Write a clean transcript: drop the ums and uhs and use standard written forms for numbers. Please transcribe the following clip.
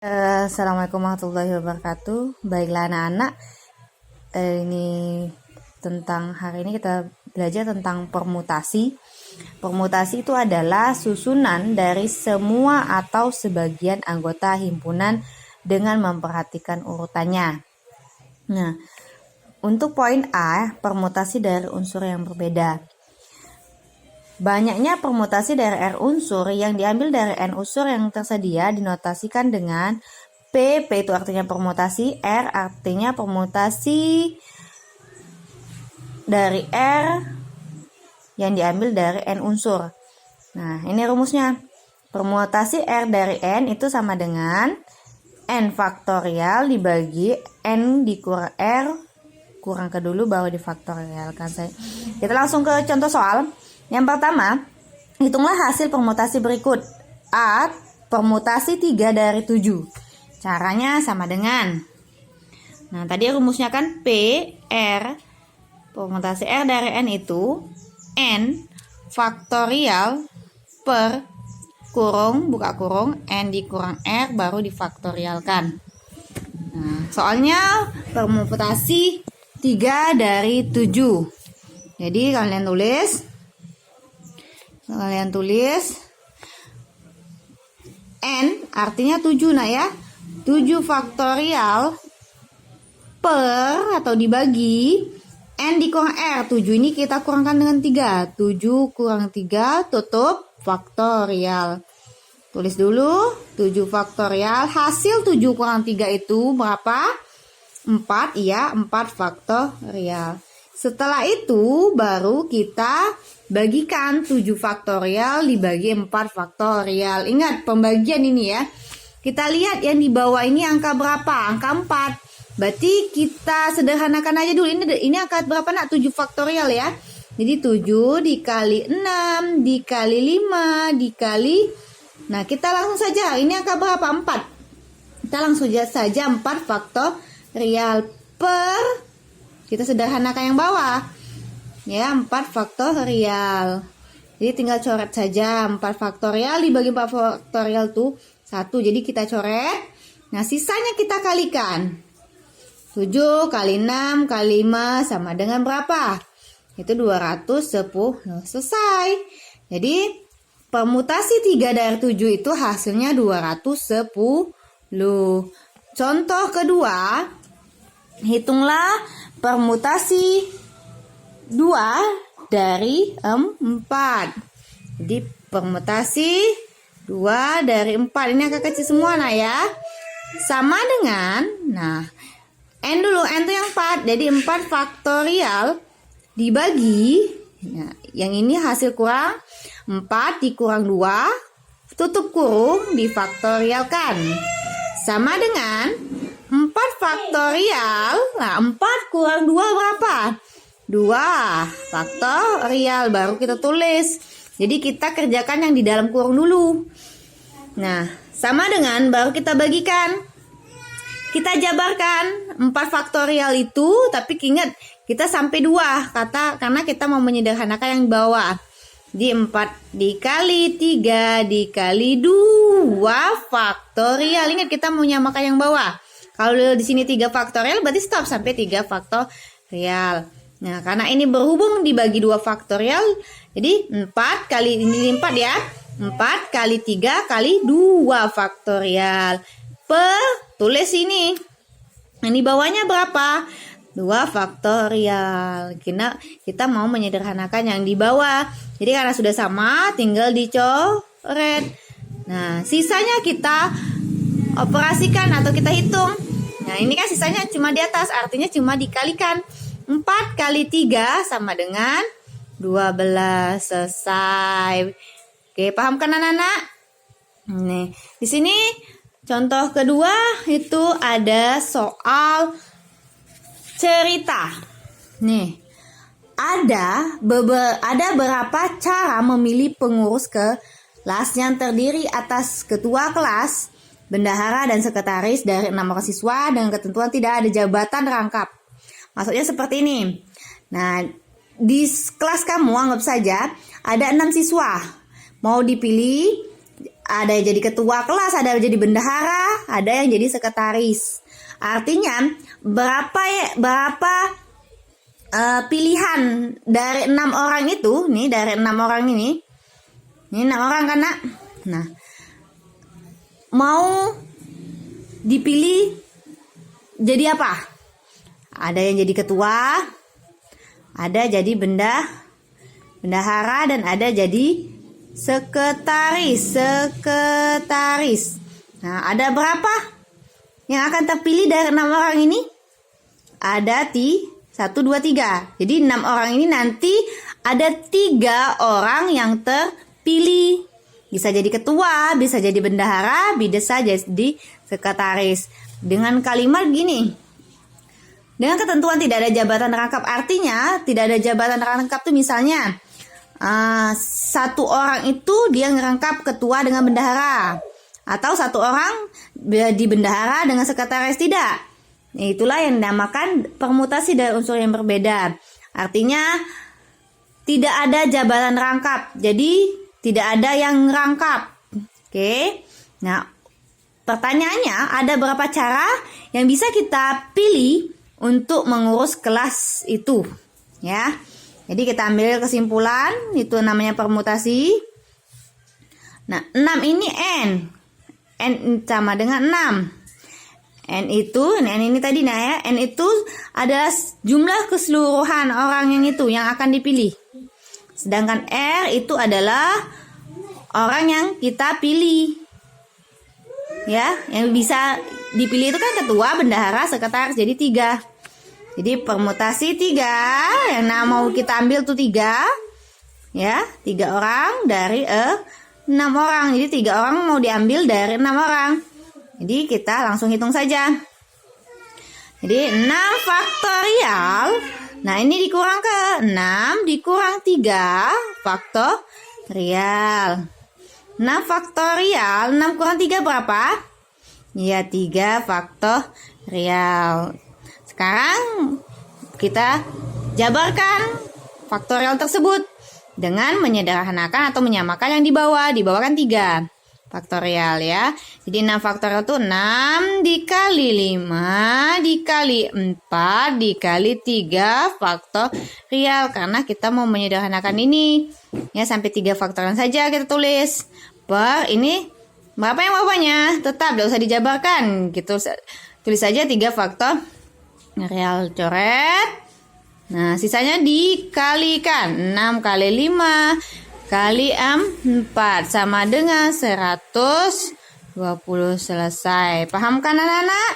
Assalamualaikum warahmatullahi wabarakatuh. Baiklah anak-anak, ini hari ini kita belajar tentang permutasi. Permutasi itu adalah susunan dari semua atau sebagian anggota himpunan dengan memperhatikan urutannya. Nah, untuk poin A, permutasi dari unsur yang berbeda. Banyaknya permutasi dari R unsur yang diambil dari N unsur yang tersedia dinotasikan dengan P itu artinya permutasi, R artinya permutasi dari R yang diambil dari N unsur. Nah, ini rumusnya. Permutasi R dari N itu sama dengan N faktorial dibagi N dikurang R kurang ke dulu baru difaktorialkan. Kita langsung ke contoh soal. Yang pertama, hitunglah hasil permutasi berikut. A. Permutasi 3 dari 7. Caranya sama dengan. Nah, tadi rumusnya kan P, R. Permutasi R dari N itu N faktorial per kurung, buka kurung, N dikurang R baru difaktorialkan. Nah, soalnya permutasi 3 dari 7. Jadi kalian tulis N artinya 7 ya. 7 faktorial per atau dibagi N dikurang R. 7 ini kita kurangkan dengan 3. 7 kurang 3 tutup faktorial. Tulis dulu 7 faktorial. Hasil 7 kurang 3 itu berapa? 4 ya, 4 faktorial. Setelah itu baru kita bagikan 7 faktorial dibagi 4 faktorial. Ingat pembagian ini ya. Kita lihat yang di bawah ini angka berapa? Angka 4. Berarti kita sederhanakan aja dulu. Ini angka berapa nak? 7 faktorial ya. Jadi 7 dikali 6 dikali 5 dikali. Nah, kita langsung saja. Ini angka berapa? 4. Kita langsung saja 4 faktorial per. Kita sederhanakan yang bawah. Ya, 4 faktorial. Jadi tinggal coret saja. 4 faktorial dibagi 4 faktorial tuh 1. Jadi kita coret. Nah, sisanya kita kalikan. 7 kali 6 kali 5 sama dengan berapa? Itu 210. Selesai. Jadi permutasi 3 dari 7 itu hasilnya 210. Contoh kedua, hitunglah permutasi 2 dari 4. Jadi permutasi 2 dari 4. Ini angka kecil semua ya. Sama dengan, N dulu, N itu yang 4. Jadi 4 faktorial dibagi, yang ini hasil kurang 4 dikurang 2, tutup kurung, difaktorialkan. Sama dengan 4 faktorial. Nah, 4 kurang 2 berapa? 2 faktorial. Baru kita tulis. Jadi kita kerjakan yang di dalam kurung dulu. Nah, sama dengan baru kita bagikan. Kita jabarkan 4 faktorial itu. Tapi ingat kita sampai 2. Karena kita mau menyederhanakan yang di bawah. Di 4 dikali 3 dikali 2 faktorial. Ingat kita mau nyamakan yang bawah. Kalau di sini 3 faktorial berarti stop sampai 3 faktorial. Nah, karena ini berhubung dibagi 2 faktorial, jadi 4 kali ini 4 ya. 4 kali 3 kali 2 faktorial. Tulis ini. Ini bawahnya berapa? 2 faktorial. Kita mau menyederhanakan yang di bawah. Jadi karena sudah sama, tinggal dicoret. Nah, sisanya kita operasikan atau kita hitung. Nah, ini kan sisanya cuma di atas, artinya cuma dikalikan. 4 kali 3 sama dengan 12. Selesai. Oke, paham kan anak-anak? Nih, di sini contoh kedua itu ada soal cerita. Nih, ada berapa cara memilih pengurus kelas yang terdiri atas ketua kelas, bendahara dan sekretaris dari 6 orang siswa dengan ketentuan tidak ada jabatan rangkap. Maksudnya seperti ini. Nah, di kelas kamu anggap saja ada 6 siswa. Mau dipilih ada yang jadi ketua kelas, ada yang jadi bendahara, ada yang jadi sekretaris. Artinya berapa pilihan dari 6 orang itu, nih dari 6 orang ini 6 orang kan nak? Nah, mau dipilih jadi apa? Ada yang jadi ketua, ada jadi bendahara, dan ada jadi sekretaris. Nah, ada berapa yang akan terpilih dari 6 orang ini? Ada 1, 2, 3. Jadi 6 orang ini nanti ada 3 orang yang terpilih. Bisa jadi ketua, bisa jadi bendahara, bisa jadi sekretaris. Dengan kalimat gini, dengan ketentuan tidak ada jabatan rangkap. Artinya tidak ada jabatan rangkap tuh misalnya 1 orang itu dia ngerangkap ketua dengan bendahara, atau 1 orang di bendahara dengan sekretaris, tidak. Itulah yang dinamakan permutasi dari unsur yang berbeda. Artinya tidak ada jabatan rangkap, jadi tidak ada yang rangkap. Oke. Nah, pertanyaannya, ada berapa cara yang bisa kita pilih untuk mengurus kelas itu, ya. Jadi kita ambil kesimpulan, itu namanya permutasi. Nah, 6 ini N sama dengan 6. N ini tadi nah ya, N itu adalah jumlah keseluruhan orang yang akan dipilih. Sedangkan R itu adalah orang yang kita pilih. Ya, yang bisa dipilih itu kan ketua, bendahara, sekretaris, jadi 3. Jadi permutasi 3, yang mau kita ambil tuh 3. Ya, 3 orang dari 6 orang. Jadi 3 orang mau diambil dari 6 orang. Jadi kita langsung hitung saja. Jadi 6 faktorial. Nah, ini dikurang ke 6 dikurang 3 faktorial. 6 faktorial, 6 kurang 3 berapa? Ya, 3 faktorial. Sekarang kita jabarkan faktorial tersebut dengan menyederhanakan atau menyamakan yang di bawah. Di bawah kan 3 faktorial ya. Jadi 6 faktorial itu 6 dikali 5 dikali 4 dikali 3 faktorial. Karena kita mau menyederhanakan ini. Ya, sampai 3 faktorial saja kita tulis. Per ini berapa yang bawahnya? Tetap tidak usah dijabarkan. Gitu, tulis saja 3 faktorial. Coret. Nah, sisanya dikalikan. 6 kali 5 kali 4 sama dengan 120. Selesai. Paham kan anak-anak?